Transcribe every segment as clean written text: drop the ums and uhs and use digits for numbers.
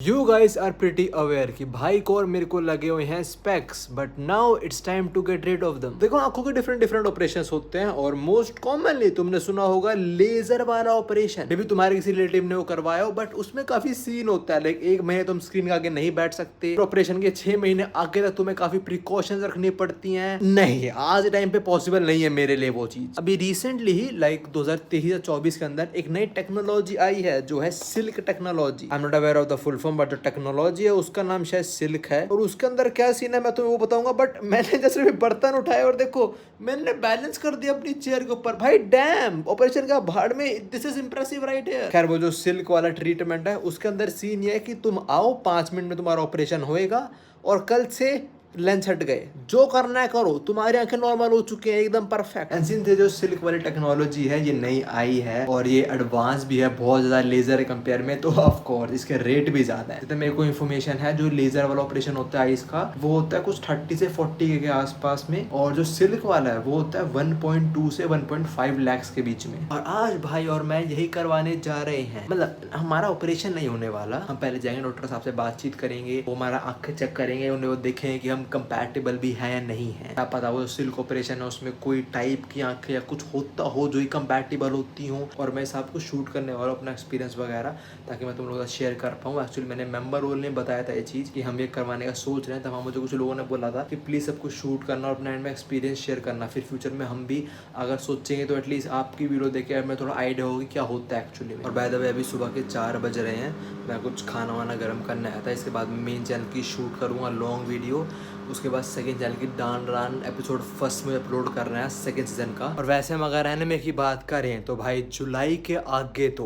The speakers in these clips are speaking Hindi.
You guys are pretty aware कि भाई को और मेरे को लगे हुए हैं specs but now it's time to get rid of them. देखो आंखों के डिफरेंट डिफरेंट ऑपरेशंस होते हैं और मोस्ट कॉमनली तुमने सुना होगा लेजर वाला ऑपरेशन। मे बी तुम्हारे किसी रिलेटिव ने वो करवाया हो बट उसमें काफी सीन होता है। लाइक 1 महीने तुम स्क्रीन के आगे नहीं बैठ सकते, ऑपरेशन के 6 महीने आगे तक तुम्हें काफी प्रिकॉशंस रखनी पड़ती हैं। नहीं, आज टाइम पे पॉसिबल नहीं है मेरे लिए वो चीज। अभी रिसेंटली ही लाइक 2023 या 24 के अंदर एक नई टेक्नोलॉजी आई है जो है silk technology. I am not aware of the full but जो टेक्नोलॉजी है उसका नाम शायद सिल्क है और उसके अंदर क्या सीन है मैं तुम्हें वो बताऊंगा। बट मैंने जैसे भी बर्तन उठाए और देखो मैंने बैलेंस कर दिया अपनी चेयर के ऊपर। भाई डैम, ऑपरेशन का भाड़ में, दिस इज इंप्रेसिव राइट है। खैर वो जो सिल्क वाला ट्रीटमेंट है उसके अंदर सीन ये है कि तुम आओ 5 मिनट में तुम्हारा ऑपरेशन होएगा और कल से लेंस हट गए, जो करना है करो, तुम्हारी आंखें नॉर्मल हो चुकी हैं एकदम परफेक्ट। एंड सिंस ये जो सिल्क वाली टेक्नोलॉजी है ये नई आई है और ये एडवांस भी है बहुत ज्यादा लेजर के कंपेयर में, तो ऑफ कोर्स इसके रेट भी ज्यादा है। जितना मेरे को इन्फॉर्मेशन है जो लेजर वाला ऑपरेशन होता है इसका वो होता है कुछ 30 से 40 के आसपास में, और जो सिल्क वाला है वो होता है 1.2 से 1.5 लाख के बीच में। और आज भाई और मैं यही करवाने जा रहे हैं। मतलब हमारा ऑपरेशन नहीं होने वाला, हम पहले जाएंगे डॉक्टर साहब से बातचीत करेंगे, वो हमारा आंखें चेक करेंगे, उन्हें वो देखेंगे कि हम कंपैटिबल भी है या नहीं है। क्या पता वो सिल्क ऑपरेशन है उसमें कोई टाइप की आंखें या कुछ होता हो जो ही कंपैटिबल होती हो, और मैं सब कुछ शूट करने वाला अपना एक्सपीरियंस वगैरह ताकि मैं तुम लोगों का शेयर कर पाऊँ। एक्चुअली मैंने मेंबर रोल ने बताया था ये चीज़ कि हम ये करवाने का सोच रहे हैं, तब मुझे कुछ लोगों ने बोला था कि प्लीज़ सब कुछ शूट करना और अपना एंड में एक्सपीरियंस शेयर करना, फिर फ्यूचर में हम भी अगर सोचेंगे तो एटलीस्ट आपकी वीडियो देख के हमें थोड़ा आइडिया होगी क्या होता है एक्चुअली में। और बाय द वे अभी सुबह के 4 बज रहे हैं, मैं कुछ खाना वाना गर्म करने आया था, इसके बाद मेन चैनल की शूट करूँगा लॉन्ग वीडियो, उसके बाद सेकंड चैनल की डान रान एपिसोड फर्स्ट में अपलोड कर रहे हैं सेकंड सीजन का। और वैसे हम अगर एनिमे की बात करें तो भाई जुलाई के आगे तो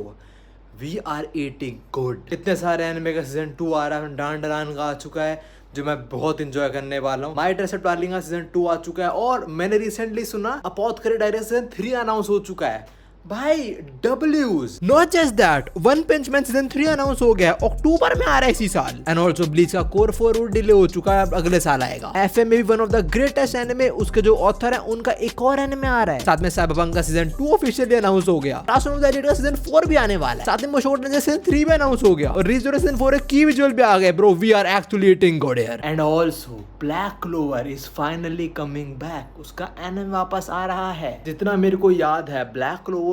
वी आर ईटिंग गुड। इतने सारे एनिमे का सीजन 2 आ रहा है, डान रान का आ चुका है जो मैं बहुत इंजॉय करने वाला हूँ। माय ड्रेसेड डार्लिंग का सीजन 2 आ चुका है, और मैंने रिसेंटली सुना अपोथेकेरी डायरीज सीजन 3 अनाउंस हो चुका है। भाई W's not just that, one punch man season 3 announce हो गया, अक्टूबर में आ रहा है इसी साल। एंड ऑल्सो ब्लीच का कोर 4 डिले हो चुका है, अगले साल आएगा। एफएम में भी one of the greatest anime, उसके जो ऑथर है उनका एक और एनिमे आ रहा है। साथ में साइबरपंक का सीजन 2 ऑफिशियली अनाउंस हो गया, लास्ट ऑफ द एलिट का सीजन 4 भी आने वाला है, साथ में मोशोट ने सीजन 3 भी अनाउंस हो गया, और रीजोर सीजन 4 की विजुअल भी आ गए। Bro we are actually eating good here. And also Black Clover is finally coming back, उसका एनिमे वापस आ रहा है। जितना मेरे को याद है ब्लैक क्लोवर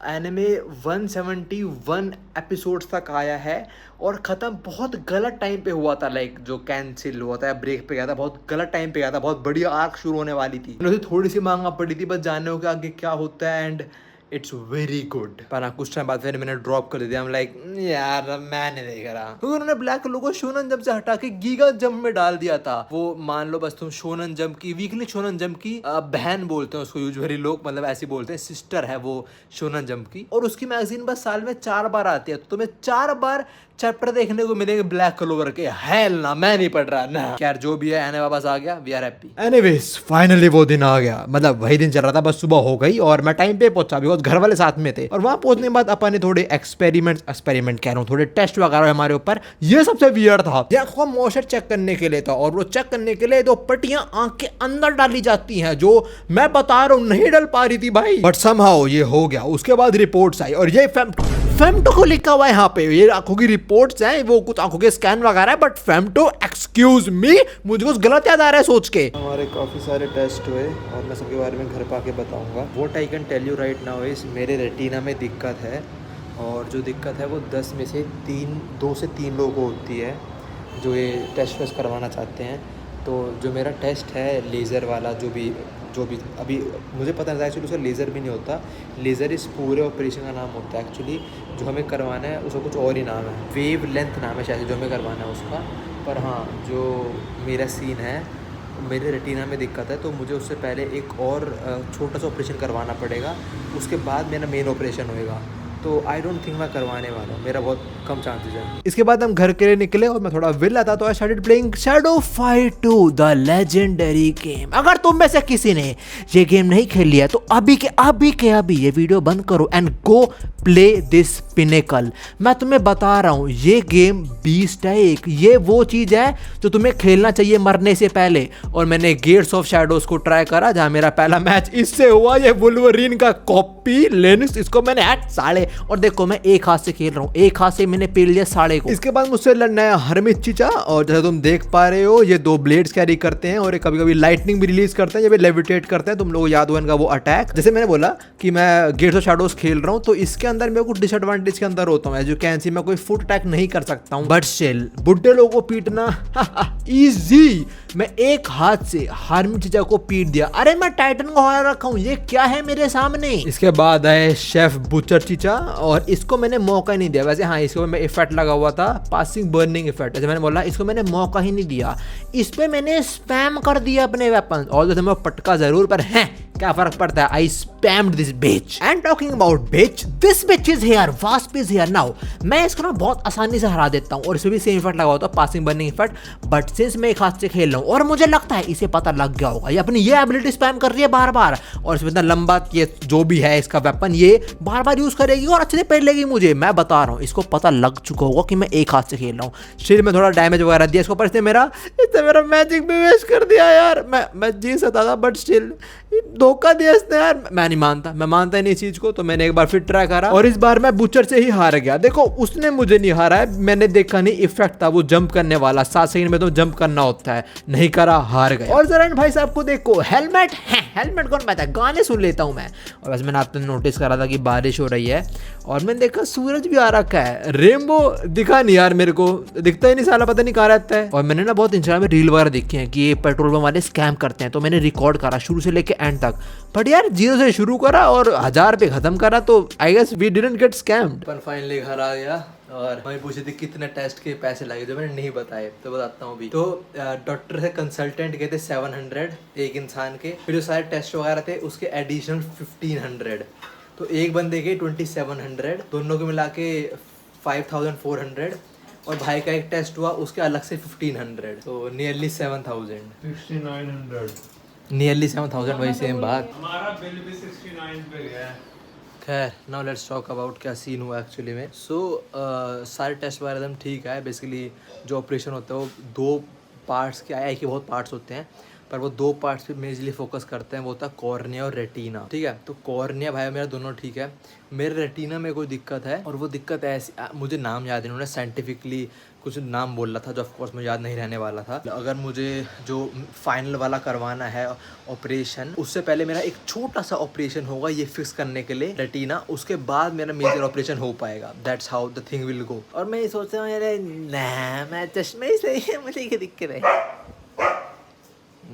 एनिमे 171 एपिसोड्स तक आया है और ख़त्म बहुत गलत टाइम पे हुआ था। लाइक जो कैंसिल हुआ था, ब्रेक पे गया था, बहुत गलत टाइम पे गया था, बहुत बढ़िया आर्क शुरू होने वाली थी, मुझे थोड़ी सी महंगा पड़ी थी बस जानने हो कि आगे क्या होता है। And it's very good. पर ना कुछ टाइम बाद फिर मैंने ड्रॉप कर दिया, लाइक यार मैं नहीं देख रहा, क्योंकि उन्होंने ब्लैक लोगो शोनन जंप से हटा के गीगा जंप में डाल दिया था। वो मान लो बस तुम शोनन जंप की, वीकली शोनन जंप की बहन बोलते हैं उसको यूजुअली लोग, मतलब ऐसे बोलते हैं, सिस्टर है वो शोनन जंप की, और उसकी मैगजीन बस साल में 4 बार आती है, तो तुम्हें 4 बार चैप्टर देखने को मिलेंगे ब्लैक क्लोवर के। हेल ना, मैं नहीं पढ़ रहा ना। यार जो भी है एनिमे वापस आ गया, we are happy. Anyways finally वो दिन आ गया, मतलब वही दिन चल रहा था, बस सुबह हो गई और मैं टाइम पे पहुंचा बिकॉज घर वाले साथ में थे। और वहां पहुंचने के बाद अपन ने थोड़े एक्सपेरिमेंट कह रहा हूँ, थोड़े टेस्ट वगैरह हमारे ऊपर। ये सबसे वियर्ड था, ये आंखों का मॉइस्चर चेक करने के लिए था, और वो चेक करने के लिए 2 पट्टियां आंख के अंदर डाली जाती हैं जो मैं बता रहा हूँ नहीं डल पा रही थी भाई, बट समहाउ ये हो गया। उसके बाद रिपोर्ट्स आई और ये फेम्टो को लिखा हुआ है यहाँ पे, ये आंखों की रिपोर्ट्स हैं, वो कुछ आंखों के स्कैन वगैरह है, बट फेम्टो एक्सक्यूज मी, मुझे कुछ गलत याद आ रहा है सोच के। हमारे काफी सारे टेस्ट हुए और मैं सबके बारे में घर पे आके बताऊंगा। What I can tell you right now is मेरे रेटिना में दिक्कत है, और जो दिक्कत है वो 10 में से 2 से 3 लोगों को होती है जो ये टेस्ट वेस्ट करवाना चाहते हैं। तो जो मेरा टेस्ट है लेज़र वाला, जो भी अभी मुझे पता नहीं था एक्चुअली उसका लेज़र भी नहीं होता, लेज़र इस पूरे ऑपरेशन का नाम होता है। एक्चुअली जो हमें करवाना है उसका कुछ और ही नाम है, वेव लेंथ नाम है शायद जो हमें करवाना है उसका। पर हाँ, जो मेरा सीन है, मेरे रेटिना में दिक्कत है, तो मुझे उससे पहले एक और छोटा सा ऑपरेशन करवाना पड़ेगा, उसके बाद मेरा मेन ऑपरेशन होएगा। तो आई डोंट थिंक मैं करवाने वाला हूँ, मेरा बहुत कम चांसेस है। इसके बाद हम घर के लिए निकले और मैं थोड़ा विला था, तो I started playing shadow fight 2 the legendary game. अगर तुम में से किसी ने ये गेम नहीं खेल लिया तो अभी के अभी ये वीडियो बंद करो and go play this pinnacle. मैं तुम्हें बता रहा हूँ ये गेम बीस्ट है एक, ये वो चीज़ है जो तुम्हें खेलना चाहिए मरने से पहले। और मैंने गेट्स ऑफ शैडोज को ट्राई करा, जहाँ मेरा पहला मैच इससे हुआ। ये वुल्वरीन का कॉपी लेनिस, इसको मैंने और देखो मैं एक हाथ से खेल रहा हूँ, एक हाथ से मैंने पेल लिया साड़े को। इसके बाद मुझसे लड़ना है हरमित चीचा, और जैसे तुम देख पा रहे हो ये 2 ब्लेड्स कैरी करते हैं और कभी कभी लाइटनिंग भी रिलीज करते हैं जब ये लेविटेट करते हैं। तुम लोग याद हो इनका वो अटैक। जैसे मैंने बोला कि मैं गेट्स ऑफ शैडोज खेल रहा हूँ तो इसके अंदर मैं कुछ डिसएडवांटेज के अंदर होता हूँ। एज यू कैन सी मैं कोई फुट अटैक नहीं कर सकता हूँ, बट स्टिल बुड्ढे लोगों को पीटना इजी। मैं एक हाथ से हरमित चीचा को पीट दिया। अरे मैं टाइटन को हरा रखा हूँ, ये क्या है मेरे सामने। इसके बाद आए शेफ बुचर चीचा और इसको मैंने मौका ही नहीं दिया। वैसे हाँ, इसको मैं इफेक्ट लगा हुआ था, पासिंग बर्निंग इफेक्ट, जैसे मैंने बोला इसको मैंने मौका ही नहीं दिया। इस पे मैंने स्पैम कर दिया अपने वेपन, और जैसे मैं पटका जरूर, पर है क्या फर्क पड़ता है। I spammed this bitch. And talking about bitch, this bitch is here, wasp is here now. मैं इसको ना बहुत आसानी से हरा देता हूँ और इसमें भी सेम इफेक्ट लगा होता है, passing burning effect. But since मैं एक हाथ से खेल रहा हूँ और मुझे लगता है इसे पता लग गया होगा, ये अपनी ये एबिलिटी स्पैम कर रही है बार बार, और इसमें इतना लंबा ये जो भी है इसका वेपन ये बार बार यूज करेगी और अच्छे से पेड़ लेगी मुझे। मैं बता रहा हूँ इसको पता लग चुका होगा कि मैं एक हाथ से खेल रहा हूँ। शरीर में थोड़ा डैमेज वगैरह दिया इसको, पर इसने मेरा मैजिक भी वेस्ट कर दिया यार। मैं जीत सकता था बट स्टिल धोखा दिया इसने यार। मैं नहीं मानता, मैं मानता ही नहीं इस चीज को। तो मैंने एक बार फिर ट्राई करा और इस बार मैं बुचर से ही हार गया। देखो उसने मुझे नहीं हारा है, मैंने देखा नहीं इफेक्ट था वो जंप करने वाला, 7 सेकंड में तो जंप करना होता है, नहीं करा, हार गया। और जरा भाई साहब को देखो, हेलमेट है, हेलमेट कौन पहनता है, गाने सुन लेता हूँ मैं। और वैसे मैंने आपने नोटिस करा था कि बारिश हो रही है और मैंने देखा सूरज भी आ रखा है। रेनबो दिखा नहीं यार, मेरे को दिखता ही नहीं साला, पता नहीं कहाँ रहता है। और मैंने ना बहुत इंस्टाग्राम में रील वगैरह देखी है कि ये पेट्रोल पंप वाले स्कैम करते हैं, तो मैंने रिकॉर्ड करा शुरू से लेके एंड तक। बट यार 0 से शुरू करा और 1000 पे खत्म करा, तो I guess we didn't get scammed. पर फाइनली घर आ गया और मैं पूछी थी कितने टेस्ट के पैसे लगे, जो मैंने नहीं बताए, तो बताता हूँ अभी। तो डॉक्टर से कंसल्टेंट के थे 700 एक इंसान के, फिर जो सारे टेस्ट वगैरह थे उसके एडिशनल 1500, तो एक बंदे के 2700, दोनों को मिला के 5400, और भाई का एक टेस्ट हुआ उसके अलग से 1500, तो नियरली 7000, 69,000 वही सेम बात। हमारा बिल भी 69 पे गया। खैर नाउ लेट्स टॉक अबाउट क्या सीन हुआ एक्चुअली में। सो सारे टेस्ट वगैरह एकदम ठीक है। बेसिकली जो ऑपरेशन होता है वो 2 पार्ट्स के, आई के बहुत पार्ट्स होते हैं, पर वो 2 पार्ट्स पे मेजरली फोकस करते हैं, वो होता है कॉर्निया और रेटिना। ठीक है, तो कॉर्निया भाई मेरा दोनों ठीक है, मेरे रेटिना में कोई दिक्कत है, और वो दिक्कत ऐसी, मुझे नाम याद नहीं, उन्होंने साइंटिफिकली कुछ नाम बोल रहा था जो ऑफकोर्स मुझे याद नहीं रहने वाला था। अगर मुझे जो फाइनल वाला करवाना है ऑपरेशन, उससे पहले मेरा एक छोटा सा ऑपरेशन होगा ये फिक्स करने के लिए रेटिना, उसके बाद मेरा मेजर ऑपरेशन हो पाएगा। That's how the thing will go. और मैं सोच रहा हूँ यार ना, मैं चश्मे ही सही है, मुझे क्या दिक्कत है,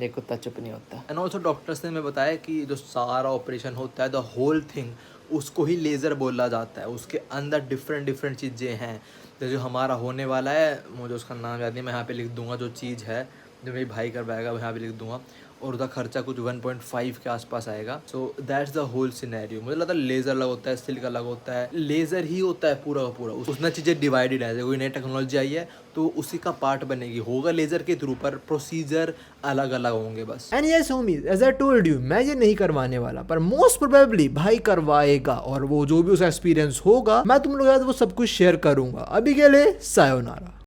ये कुत्ता चुप नहीं होता। एंड ऑल्सो डॉक्टर्स ने मैं बताया कि जो सारा ऑपरेशन होता है, द होल थिंग, उसको ही लेज़र बोला जाता है। उसके अंदर डिफरेंट चीज़ें हैं, जो हमारा होने वाला है, मुझे उसका नाम याद नहीं, मैं यहाँ पे लिख दूंगा जो चीज़ है, जो मेरी भाई करवाएगा मैं यहाँ पे लिख दूंगा, और उसका खर्चा कुछ 1.5 के आसपास आएगा। So that's the whole scenario. मुझे लगता है लेज़र अलग होता है, सिल्क अलग होता है, लेज़र ही होता है पूरा का पूरा। उसमें चीज़ें डिवाइडेड है, कोई नई टेक्नोलॉजी आई है तो उसी का पार्ट बनेगी, होगा लेज़र के थ्रू, पर प्रोसीजर अलग अलग होंगे बस। And yes homies, as I told you, मैं ये नहीं करवाने वाला, पर मोस्ट प्रोबेबली भाई करवाएगा, और वो जो भी उसका एक्सपीरियंस होगा मैं तुम लोग वो सब कुछ शेयर करूंगा। अभी के लिए सायोनारा।